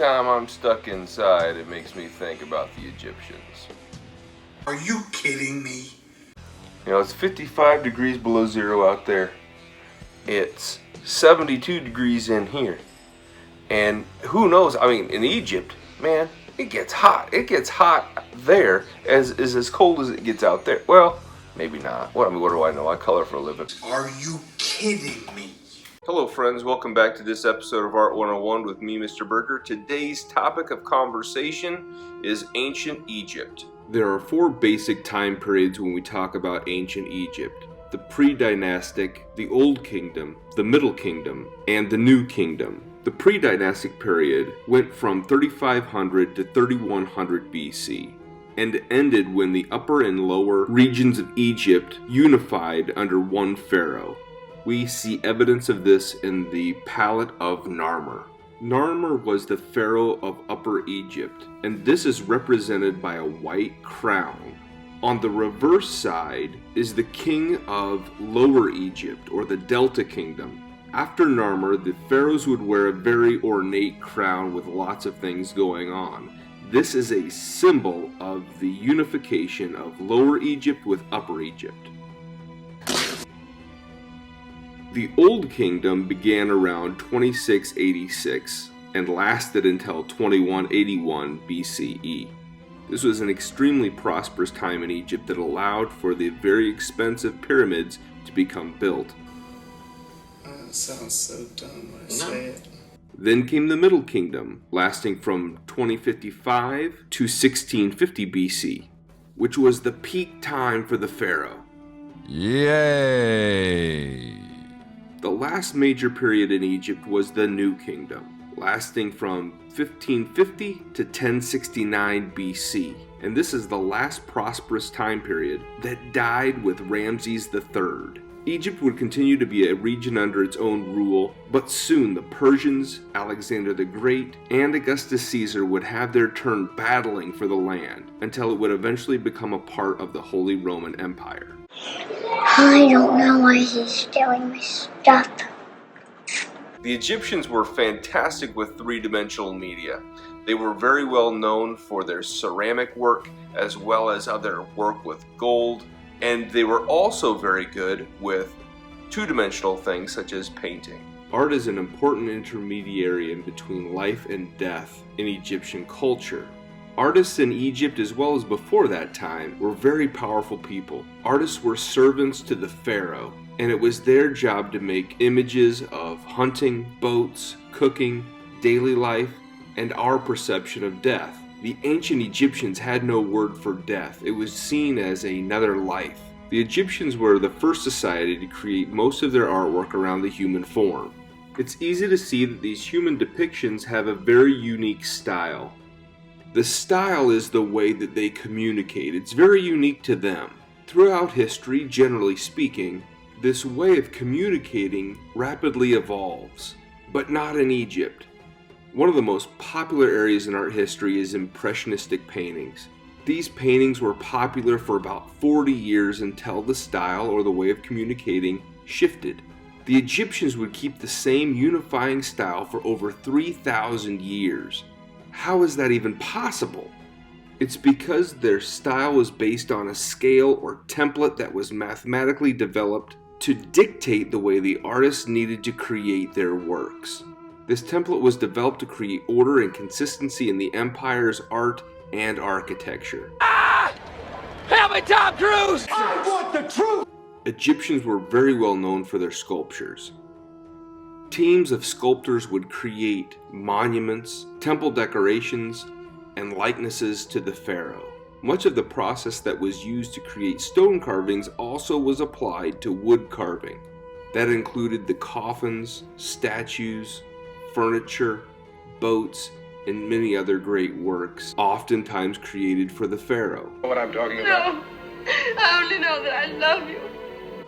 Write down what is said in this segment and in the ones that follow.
time I'm stuck inside, it makes me think about the Egyptians. Are you kidding me? You know, it's 55 degrees below zero out there. It's 72 degrees in here. And who knows, I mean, in Egypt, man, it gets hot. It gets hot there as cold as it gets out there. Well, maybe not. What do I know? I color for a living. Are you kidding me? Hello friends, welcome back to this episode of Art 101 with me, Mr. Burgher. Today's topic of conversation is ancient Egypt. There are four basic time periods when we talk about ancient Egypt: the pre-dynastic, the Old Kingdom, the Middle Kingdom, and the New Kingdom. The pre-dynastic period went from 3500 to 3100 BC and ended when the upper and lower regions of Egypt unified under one pharaoh. We see evidence of this in the Palette of Narmer. Narmer was the pharaoh of Upper Egypt, and this is represented by a white crown. On the reverse side is the king of Lower Egypt, or the Delta Kingdom. After Narmer, the pharaohs would wear a very ornate crown with lots of things going on. This is a symbol of the unification of Lower Egypt with Upper Egypt. The Old Kingdom began around 2686 and lasted until 2181 BCE. This was an extremely prosperous time in Egypt that allowed for the very expensive pyramids to become built. That sounds so dumb when I say it. Then came the Middle Kingdom, lasting from 2055 to 1650 BC, which was the peak time for the pharaoh. Yay! The last major period in Egypt was the New Kingdom, lasting from 1550 to 1069 BC, and this is the last prosperous time period that died with Ramses III. Egypt would continue to be a region under its own rule, but soon the Persians, Alexander the Great, and Augustus Caesar would have their turn battling for the land until it would eventually become a part of the Holy Roman Empire. I don't know why he's stealing my stuff. The Egyptians were fantastic with three-dimensional media. They were very well known for their ceramic work as well as other work with gold, and they were also very good with two-dimensional things such as painting. Art is an important intermediary in between life and death in Egyptian culture. Artists in Egypt, as well as before that time, were very powerful people. Artists were servants to the pharaoh, and it was their job to make images of hunting, boats, cooking, daily life, and our perception of death. The ancient Egyptians had no word for death. It was seen as another life. The Egyptians were the first society to create most of their artwork around the human form. It's easy to see that these human depictions have a very unique style. The style is the way that they communicate. It's very unique to them. Throughout history, generally speaking, this way of communicating rapidly evolves, but not in Egypt. One of the most popular areas in art history is Impressionistic paintings. These paintings were popular for about 40 years until the style or the way of communicating shifted. The Egyptians would keep the same unifying style for over 3,000 years. How is that even possible? It's because their style was based on a scale or template that was mathematically developed to dictate the way the artists needed to create their works. This template was developed to create order and consistency in the empire's art and architecture. Help me, Tom Cruise! I want the truth! Egyptians were very well known for their sculptures. Teams of sculptors would create monuments, temple decorations, and likenesses to the pharaoh. Much of the process that was used to create stone carvings also was applied to wood carving. That included the coffins, statues, furniture, boats, and many other great works, oftentimes created for the pharaoh. What I'm talking about? No, I only know that I love you.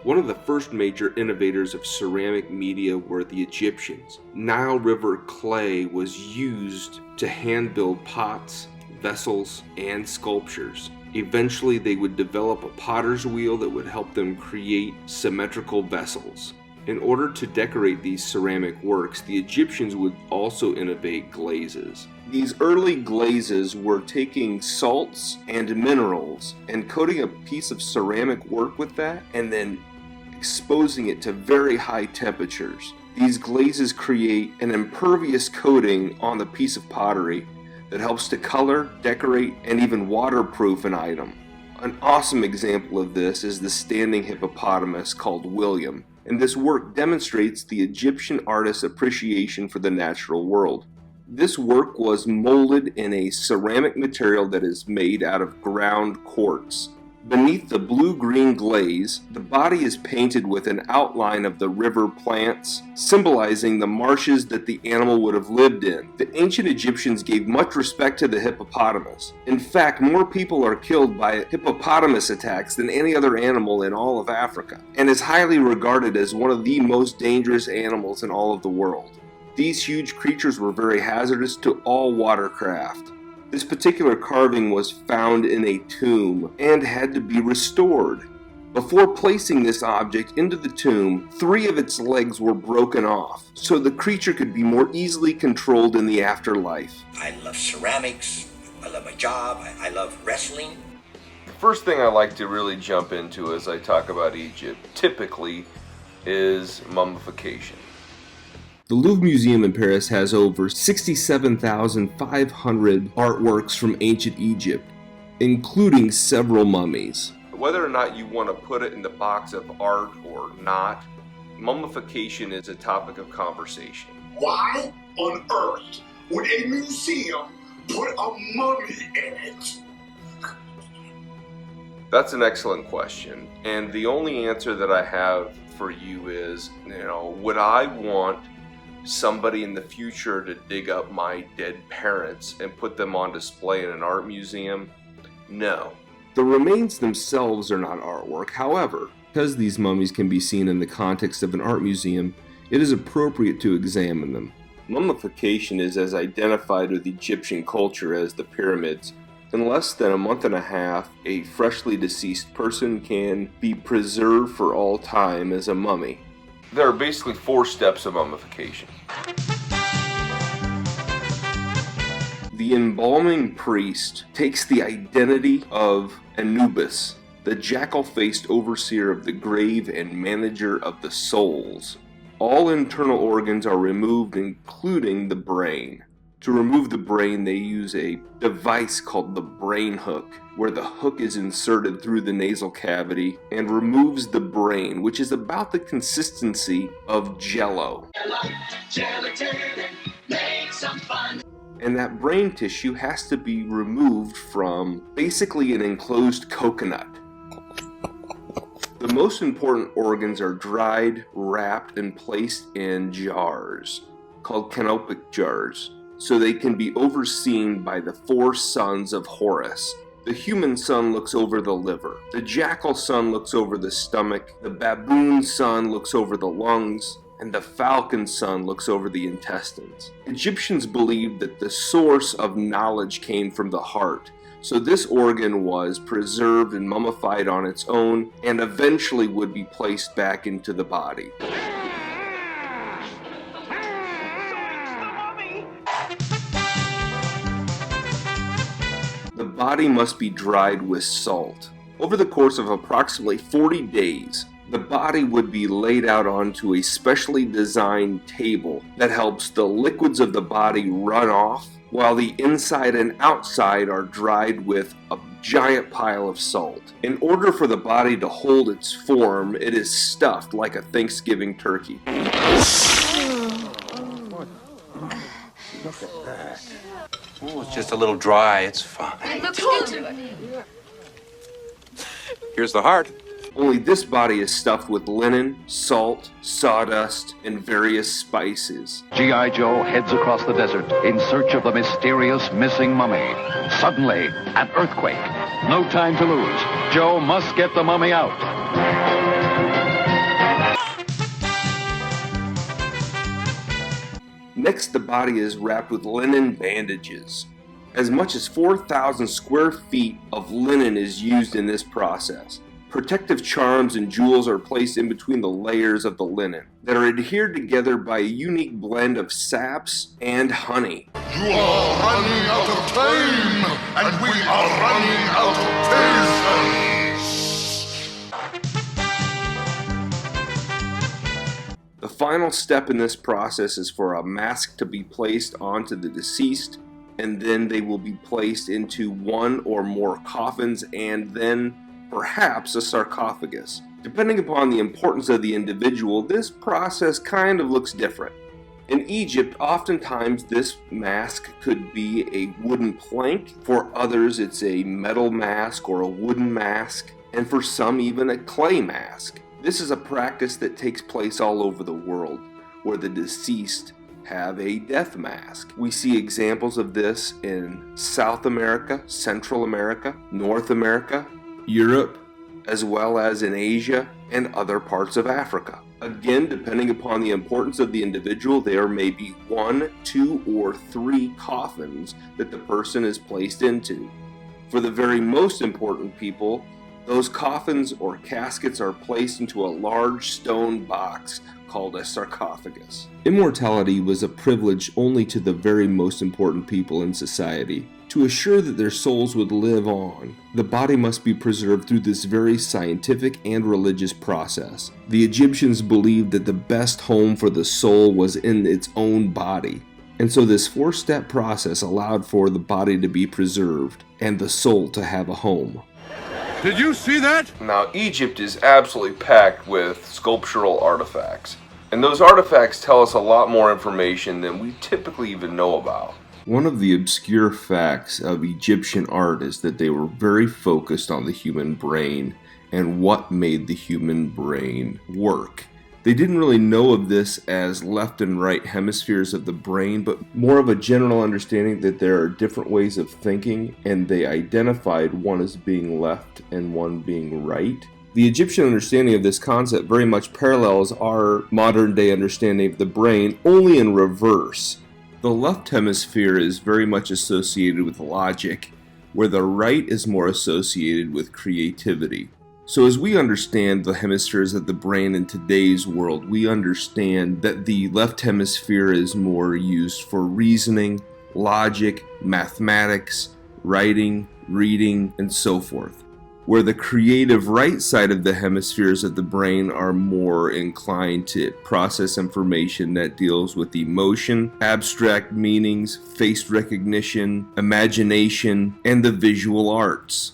One of the first major innovators of ceramic media were the Egyptians. Nile River clay was used to hand build pots, vessels, and sculptures. Eventually, they would develop a potter's wheel that would help them create symmetrical vessels. In order to decorate these ceramic works, the Egyptians would also innovate glazes. These early glazes were taking salts and minerals and coating a piece of ceramic work with that and then exposing it to very high temperatures. These glazes create an impervious coating on the piece of pottery that helps to color, decorate, and even waterproof an item. An awesome example of this is the standing hippopotamus called William, and this work demonstrates the Egyptian artist's appreciation for the natural world. This work was molded in a ceramic material that is made out of ground quartz. Beneath the blue-green glaze, the body is painted with an outline of the river plants, symbolizing the marshes that the animal would have lived in. The ancient Egyptians gave much respect to the hippopotamus. In fact, more people are killed by hippopotamus attacks than any other animal in all of Africa, and is highly regarded as one of the most dangerous animals in all of the world. These huge creatures were very hazardous to all watercraft. This particular carving was found in a tomb and had to be restored. Before placing this object into the tomb, 3 of its legs were broken off, so the creature could be more easily controlled in the afterlife. I love ceramics, I love my job, I love wrestling. The first thing I like to really jump into as I talk about Egypt, typically, is mummification. The Louvre Museum in Paris has over 67,500 artworks from ancient Egypt, including several mummies. Whether or not you want to put it in the box of art or not, mummification is a topic of conversation. Why on earth would a museum put a mummy in it? That's an excellent question, and the only answer that I have for you is, would I want somebody in the future to dig up my dead parents and put them on display in an art museum? No. The remains themselves are not artwork. However, because these mummies can be seen in the context of an art museum, it is appropriate to examine them. Mummification is as identified with Egyptian culture as the pyramids. In less than a month and a half, a freshly deceased person can be preserved for all time as a mummy. There are basically 4 steps of mummification. The embalming priest takes the identity of Anubis, the jackal-faced overseer of the grave and manager of the souls. All internal organs are removed, including the brain. To remove the brain, they use a device called the brain hook, where the hook is inserted through the nasal cavity and removes the brain, which is about the consistency of Jell-O. And that brain tissue has to be removed from basically an enclosed coconut. The most important organs are dried, wrapped, and placed in jars, called canopic jars, so they can be overseen by the 4 sons of Horus. The human son looks over the liver, the jackal son looks over the stomach, the baboon son looks over the lungs, and the falcon son looks over the intestines. Egyptians believed that the source of knowledge came from the heart, so this organ was preserved and mummified on its own, and eventually would be placed back into the body. The body must be dried with salt. Over the course of approximately 40 days, the body would be laid out onto a specially designed table that helps the liquids of the body run off, while the inside and outside are dried with a giant pile of salt. In order for the body to hold its form, it is stuffed like a Thanksgiving turkey. Look at that. Oh, it's just a little dry. It's fine. I told you. Here's the heart. Only this body is stuffed with linen, salt, sawdust, and various spices. G.I. Joe heads across the desert in search of the mysterious missing mummy. Suddenly, an earthquake. No time to lose. Joe must get the mummy out. Next, the body is wrapped with linen bandages. As much as 4,000 square feet of linen is used in this process. Protective charms and jewels are placed in between the layers of the linen that are adhered together by a unique blend of saps and honey. You are running out of time, and we are running out of patience. The final step in this process is for a mask to be placed onto the deceased, and then they will be placed into one or more coffins and then perhaps a sarcophagus. Depending upon the importance of the individual, this process kind of looks different. In Egypt, oftentimes this mask could be a wooden plank. For others, it's a metal mask or a wooden mask, and for some even a clay mask. This is a practice that takes place all over the world, where the deceased have a death mask. We see examples of this in South America, Central America, North America, Europe, as well as in Asia and other parts of Africa. Again, depending upon the importance of the individual, there may be 1, 2, or 3 coffins that the person is placed into. For the very most important people, those coffins or caskets are placed into a large stone box called a sarcophagus. Immortality was a privilege only to the very most important people in society. To assure that their souls would live on, the body must be preserved through this very scientific and religious process. The Egyptians believed that the best home for the soul was in its own body, and so this 4-step process allowed for the body to be preserved and the soul to have a home. Did you see that? Now, Egypt is absolutely packed with sculptural artifacts, and those artifacts tell us a lot more information than we typically even know about. One of the obscure facts of Egyptian art is that they were very focused on the human brain and what made the human brain work. They didn't really know of this as left and right hemispheres of the brain, but more of a general understanding that there are different ways of thinking, and they identified one as being left and one being right. The Egyptian understanding of this concept very much parallels our modern day understanding of the brain, only in reverse. The left hemisphere is very much associated with logic, where the right is more associated with creativity. So as we understand the hemispheres of the brain in today's world, we understand that the left hemisphere is more used for reasoning, logic, mathematics, writing, reading, and so forth. Where the creative right side of the hemispheres of the brain are more inclined to process information that deals with emotion, abstract meanings, face recognition, imagination, and the visual arts.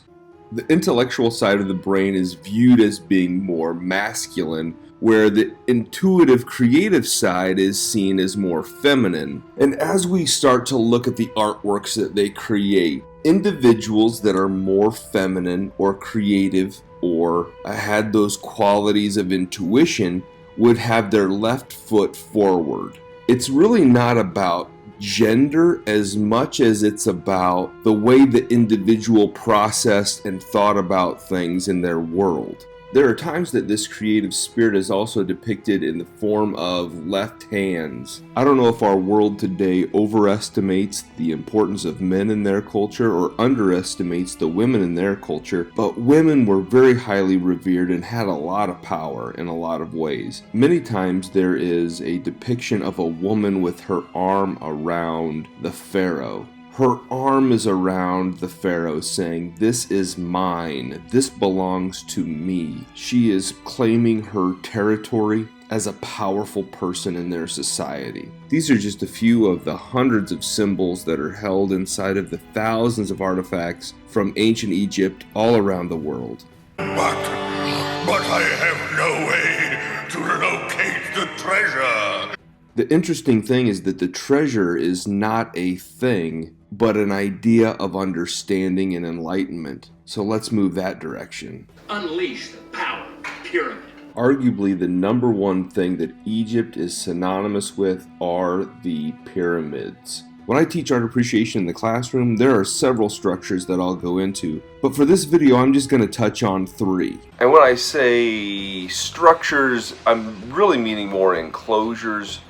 The intellectual side of the brain is viewed as being more masculine, where the intuitive creative side is seen as more feminine. And as we start to look at the artworks that they create, individuals that are more feminine or creative or had those qualities of intuition would have their left foot forward. It's really not about gender as much as it's about the way the individual processed and thought about things in their world. There are times that this creative spirit is also depicted in the form of left hands. I don't know if our world today overestimates the importance of men in their culture or underestimates the women in their culture, but women were very highly revered and had a lot of power in a lot of ways. Many times there is a depiction of a woman with her arm around the pharaoh. Her arm is around the pharaoh saying, "This is mine. This belongs to me." She is claiming her territory as a powerful person in their society. These are just a few of the hundreds of symbols that are held inside of the thousands of artifacts from ancient Egypt all around the world. But I have no way to locate the treasure. The interesting thing is that the treasure is not a thing, but an idea of understanding and enlightenment. So let's move that direction. Unleash the power of the pyramid. Arguably, the number one thing that Egypt is synonymous with are the pyramids. When I teach art appreciation in the classroom, there are several structures that I'll go into, but for this video I'm just going to touch on 3. And when I say structures, I'm really meaning more enclosures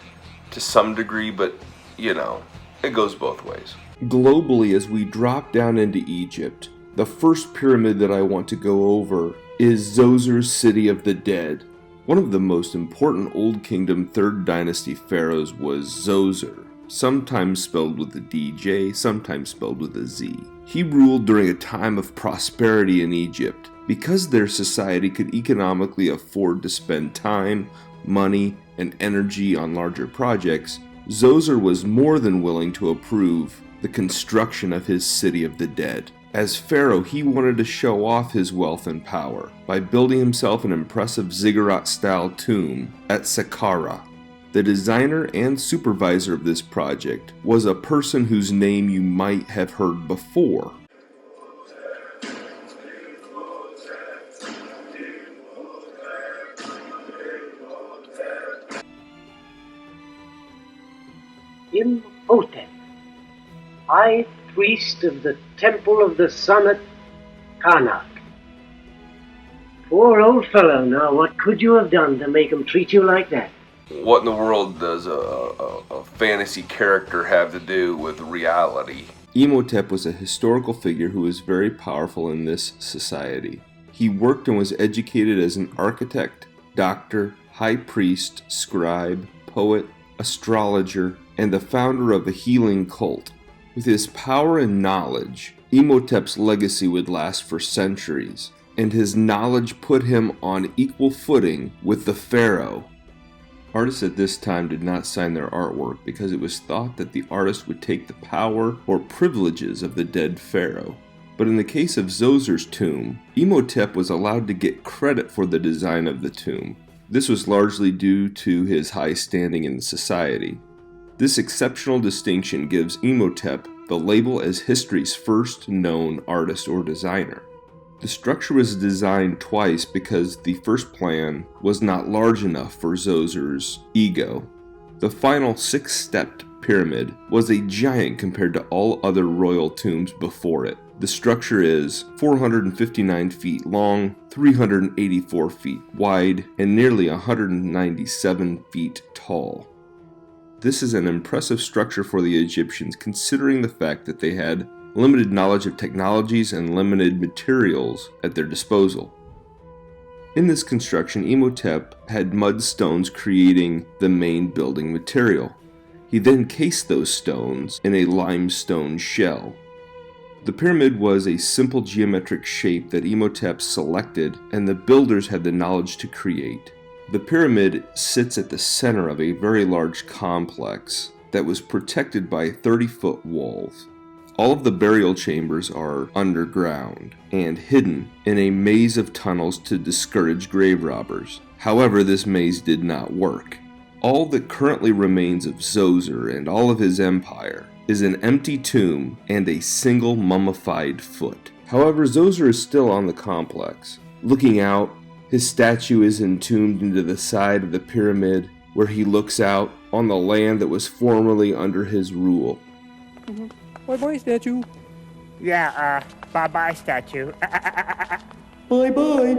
to some degree, but you know, it goes both ways. Globally, as we drop down into Egypt, the first pyramid that I want to go over is Zoser's City of the Dead. One of the most important Old Kingdom 3rd Dynasty pharaohs was Zoser, sometimes spelled with a DJ, sometimes spelled with a Z. He ruled during a time of prosperity in Egypt. Because their society could economically afford to spend time, money, and energy on larger projects, Zoser was more than willing to approve the construction of his City of the Dead. As pharaoh, he wanted to show off his wealth and power by building himself an impressive ziggurat-style tomb at Saqqara. The designer and supervisor of this project was a person whose name you might have heard before. Imhotep, High Priest of the Temple of the Sun at Karnak. Poor old fellow, now what could you have done to make him treat you like that? What in the world does a fantasy character have to do with reality? Imhotep was a historical figure who was very powerful in this society. He worked and was educated as an architect, doctor, high priest, scribe, poet, astrologer, and the founder of a healing cult. With his power and knowledge, Imhotep's legacy would last for centuries, and his knowledge put him on equal footing with the pharaoh. Artists at this time did not sign their artwork because it was thought that the artist would take the power or privileges of the dead pharaoh. But in the case of Zoser's tomb, Imhotep was allowed to get credit for the design of the tomb. This was largely due to his high standing in the society. This exceptional distinction gives Imhotep the label as history's first known artist or designer. The structure was designed twice because the first plan was not large enough for Zoser's ego. The final 6-stepped pyramid was a giant compared to all other royal tombs before it. The structure is 459 feet long, 384 feet wide, and nearly 197 feet tall. This is an impressive structure for the Egyptians considering the fact that they had limited knowledge of technologies and limited materials at their disposal. In this construction, Imhotep had mud stones creating the main building material. He then cased those stones in a limestone shell. The pyramid was a simple geometric shape that Imhotep selected and the builders had the knowledge to create. The pyramid sits at the center of a very large complex that was protected by 30-foot walls. All of the burial chambers are underground and hidden in a maze of tunnels to discourage grave robbers. However, this maze did not work. All that currently remains of Zoser and all of his empire is an empty tomb and a single mummified foot. However, Zoser is still on the complex. Looking out, his statue is entombed into the side of the pyramid where he looks out on the land that was formerly under his rule. Bye-bye, statue. Yeah, bye-bye, statue. Bye-bye.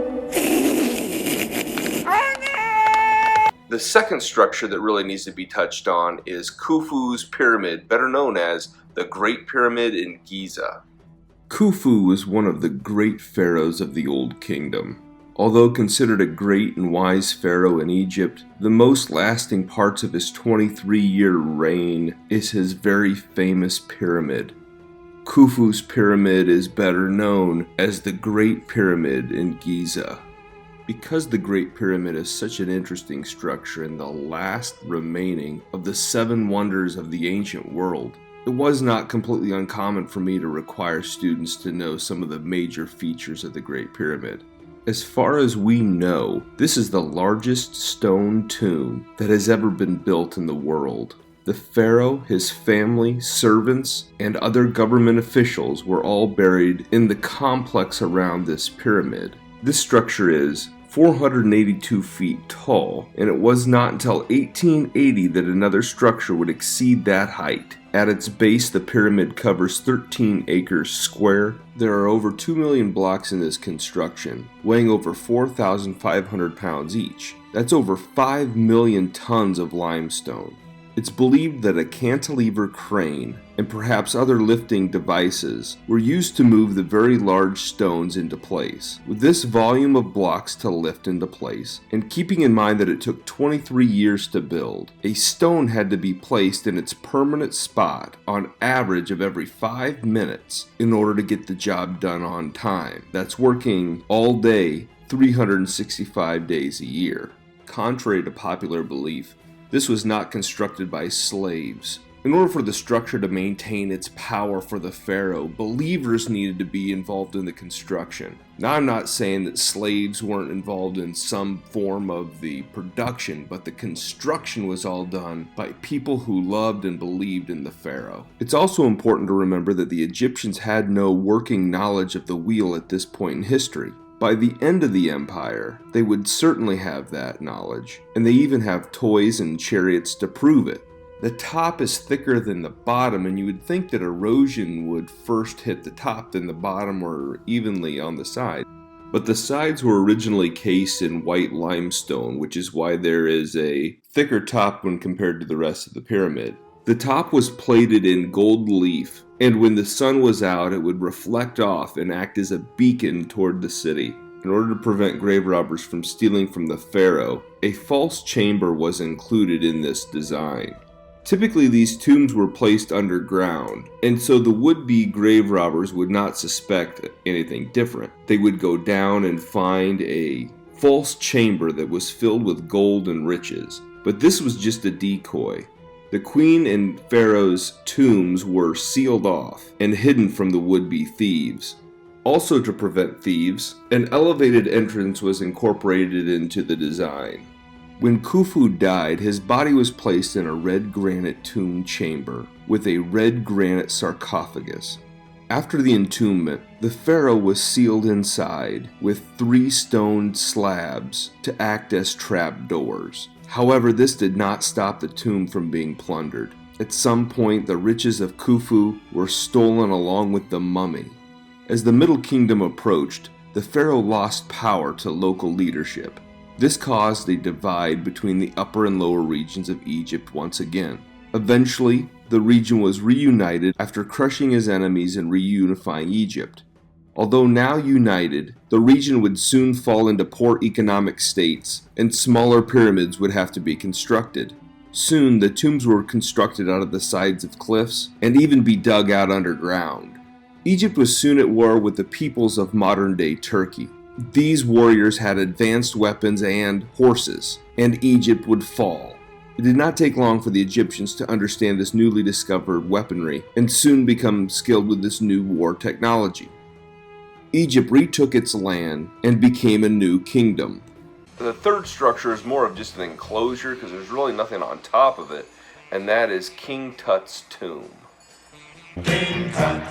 The second structure that really needs to be touched on is Khufu's pyramid, better known as the Great Pyramid in Giza. Khufu was one of the great pharaohs of the Old Kingdom. Although considered a great and wise pharaoh in Egypt, the most lasting parts of his 23-year reign is his very famous pyramid. Khufu's pyramid is better known as the Great Pyramid in Giza. Because the Great Pyramid is such an interesting structure and the last remaining of the 7 wonders of the ancient world, it was not completely uncommon for me to require students to know some of the major features of the Great Pyramid. As far as we know, this is the largest stone tomb that has ever been built in the world. The pharaoh, his family, servants, and other government officials were all buried in the complex around this pyramid. This structure is 482 feet tall, and it was not until 1880 that another structure would exceed that height. At its base, the pyramid covers 13 acres square. There are over 2 million blocks in this construction, weighing over 4,500 pounds each. That's over 5 million tons of limestone. It's believed that a cantilever crane and perhaps other lifting devices were used to move the very large stones into place. With this volume of blocks to lift into place, and keeping in mind that it took 23 years to build, a stone had to be placed in its permanent spot on average of every 5 minutes in order to get the job done on time. That's working all day, 365 days a year. Contrary to popular belief, this was not constructed by slaves. In order for the structure to maintain its power for the pharaoh, believers needed to be involved in the construction. Now, I'm not saying that slaves weren't involved in some form of the production, but the construction was all done by people who loved and believed in the pharaoh. It's also important to remember that the Egyptians had no working knowledge of the wheel at this point in history. By the end of the empire, they would certainly have that knowledge, and they even have toys and chariots to prove it. The top is thicker than the bottom, and you would think that erosion would first hit the top than the bottom or evenly on the side. But the sides were originally cased in white limestone, which is why there is a thicker top when compared to the rest of the pyramid. The top was plated in gold leaf, and when the sun was out, it would reflect off and act as a beacon toward the city. In order to prevent grave robbers from stealing from the pharaoh, a false chamber was included in this design. Typically, these tombs were placed underground, and so the would-be grave robbers would not suspect anything different. They would go down and find a false chamber that was filled with gold and riches, but this was just a decoy. The queen and pharaoh's tombs were sealed off and hidden from the would-be thieves. Also, to prevent thieves, an elevated entrance was incorporated into the design. When Khufu died, his body was placed in a red granite tomb chamber with a red granite sarcophagus. After the entombment, the pharaoh was sealed inside with 3 stone slabs to act as trapdoors. However, this did not stop the tomb from being plundered. At some point, the riches of Khufu were stolen along with the mummy. As the Middle Kingdom approached, the pharaoh lost power to local leadership. This caused a divide between the upper and lower regions of Egypt once again. Eventually, the region was reunited after crushing his enemies and reunifying Egypt. Although now united, the region would soon fall into poor economic states, and smaller pyramids would have to be constructed. Soon, the tombs were constructed out of the sides of cliffs, and even be dug out underground. Egypt was soon at war with the peoples of modern-day Turkey. These warriors had advanced weapons and horses, and Egypt would fall. It did not take long for the Egyptians to understand this newly discovered weaponry, and soon become skilled with this new war technology. Egypt retook its land and became a new kingdom. The third structure is more of just an enclosure because there's really nothing on top of it, and that is King Tut's tomb. King Tut,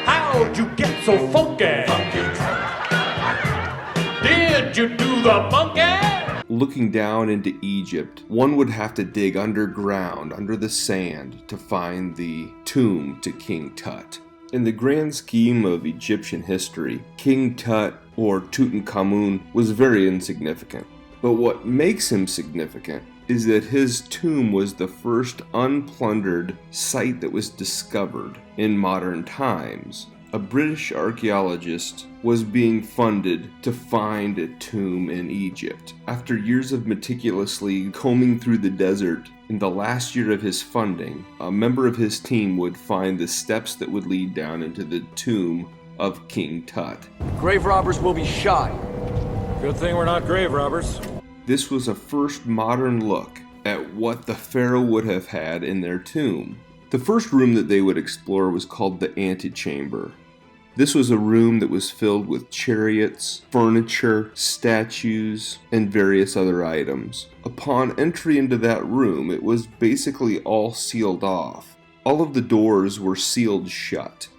how'd you get so funky? Did you do the monkey? Looking down into Egypt, one would have to dig underground, under the sand, to find the tomb to King Tut. In the grand scheme of Egyptian history, King Tut, or Tutankhamun, was very insignificant. But what makes him significant is that his tomb was the first unplundered site that was discovered in modern times. A British archaeologist was being funded to find a tomb in Egypt. After years of meticulously combing through the desert, in the last year of his funding, a member of his team would find the steps that would lead down into the tomb of King Tut. Grave robbers will be shot. Good thing we're not grave robbers. This was a first modern look at what the pharaoh would have had in their tomb. The first room that they would explore was called the antechamber. This was a room that was filled with chariots, furniture, statues, and various other items. Upon entry into that room, it was basically all sealed off. All of the doors were sealed shut.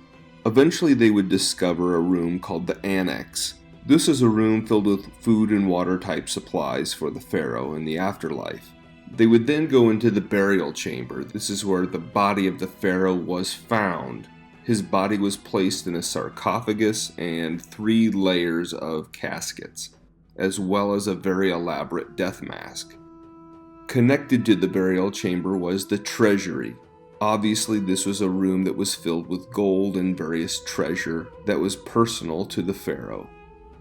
Eventually they would discover a room called the annex. This is a room filled with food and water type supplies for the pharaoh in the afterlife. They would then go into the burial chamber. This is where the body of the pharaoh was found. His body was placed in a sarcophagus and 3 layers of caskets, as well as a very elaborate death mask. Connected to the burial chamber was the Treasury. Obviously, this was a room that was filled with gold and various treasure that was personal to the pharaoh.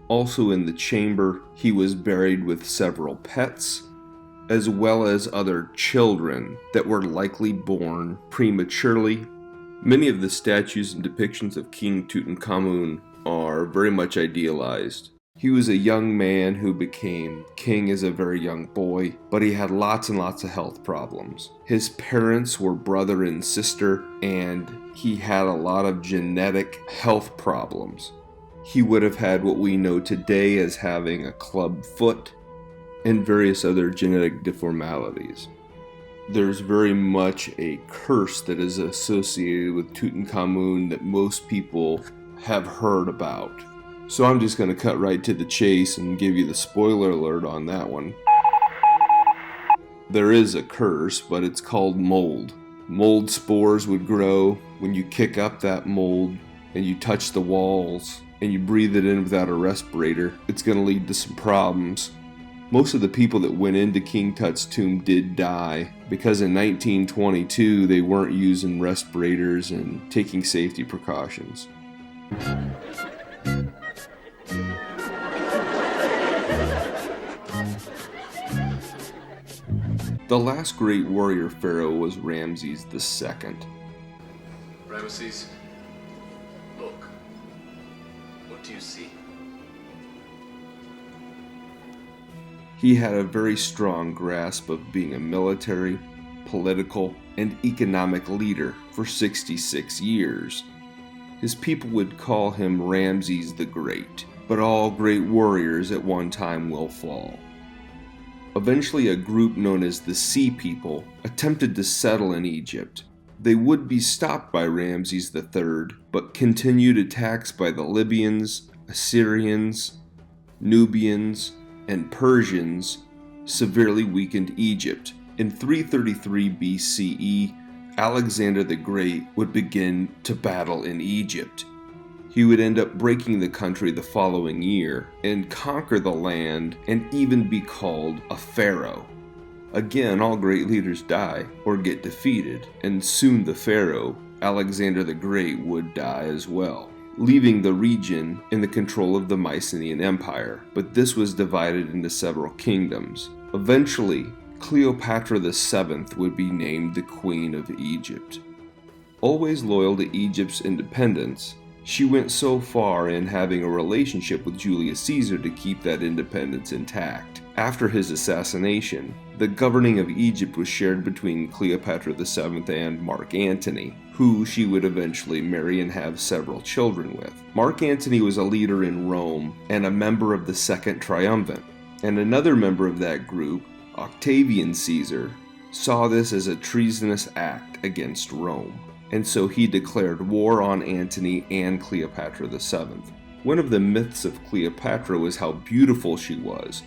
Also in the chamber, he was buried with several pets, as well as other children that were likely born prematurely. Many of the statues and depictions of King Tutankhamun are very much idealized. He was a young man who became king as a very young boy, but he had lots and lots of health problems. His parents were brother and sister, and he had a lot of genetic health problems. He would have had what we know today as having a club foot and various other genetic deformalities. There's very much a curse that is associated with Tutankhamun that most people have heard about. So I'm just going to cut right to the chase and give you the spoiler alert on that one. There is a curse, but it's called mold. Mold spores would grow when you kick up that mold and you touch the walls and you breathe it in without a respirator. It's going to lead to some problems. Most of the people that went into King Tut's tomb did die because in 1922 they weren't using respirators and taking safety precautions. The last great warrior pharaoh was Ramses II. Ramesses, look. What do you see? He had a very strong grasp of being a military, political, and economic leader for 66 years. His people would call him Ramses the Great, but all great warriors at one time will fall. Eventually, a group known as the Sea People attempted to settle in Egypt. They would be stopped by Ramses III, but continued attacks by the Libyans, Assyrians, Nubians, and Persians severely weakened Egypt. In 333 BCE, Alexander the Great would begin to battle in Egypt. He would end up breaking the country the following year and conquer the land and even be called a pharaoh. Again, all great leaders die or get defeated, and soon the pharaoh, Alexander the Great, would die as well, leaving the region in the control of the Mycenaean Empire, but this was divided into several kingdoms. Eventually, Cleopatra VII would be named the Queen of Egypt. Always loyal to Egypt's independence, she went so far in having a relationship with Julius Caesar to keep that independence intact. After his assassination, the governing of Egypt was shared between Cleopatra VII and Mark Antony, who she would eventually marry and have several children with. Mark Antony was a leader in Rome and a member of the Second Triumvirate, and another member of that group, Octavian Caesar, saw this as a treasonous act against Rome, and so he declared war on Antony and Cleopatra VII. One of the myths of Cleopatra was how beautiful she was.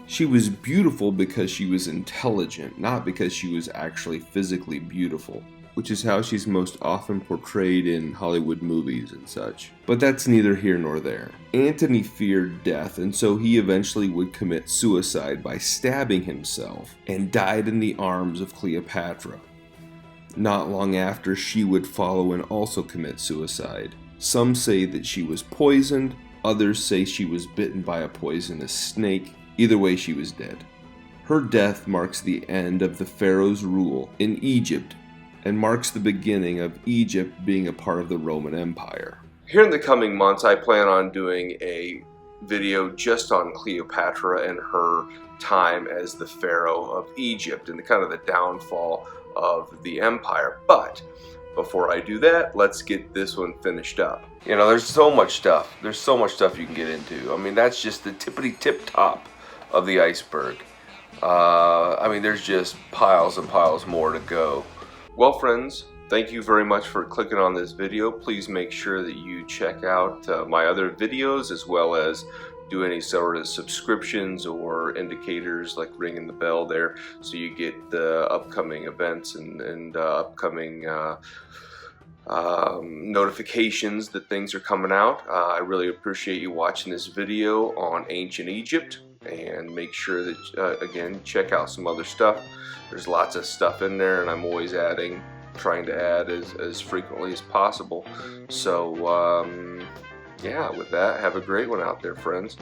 She was beautiful because she was intelligent, not because she was actually physically beautiful, which is how she's most often portrayed in Hollywood movies and such. But that's neither here nor there. Antony feared death, and so he eventually would commit suicide by stabbing himself and died in the arms of Cleopatra. Not long after, she would follow and also commit suicide. Some say that she was poisoned, others say she was bitten by a poisonous snake. Either way, she was dead. Her death marks the end of the pharaoh's rule in Egypt and marks the beginning of Egypt being a part of the Roman Empire. Here in the coming months, I plan on doing a video just on Cleopatra and her time as the pharaoh of Egypt and the kind of the downfall of the empire. But before I do that, let's get this one finished up. You know, there's so much stuff. There's so much stuff you can get into. I mean, that's just the tippity tip top of the iceberg. I mean, there's just piles and piles more to go. Well, friends, thank you very much for clicking on this video. Please make sure that you check out my other videos, as well as do any sort of subscriptions or indicators like ringing the bell there, so you get the upcoming events and upcoming notifications that things are coming out. I really appreciate you watching this video on ancient Egypt. and make sure that, again, check out some other stuff. There's lots of stuff in there, and I'm always adding, trying to add as frequently as possible. So, yeah, with that, have a great one out there, friends.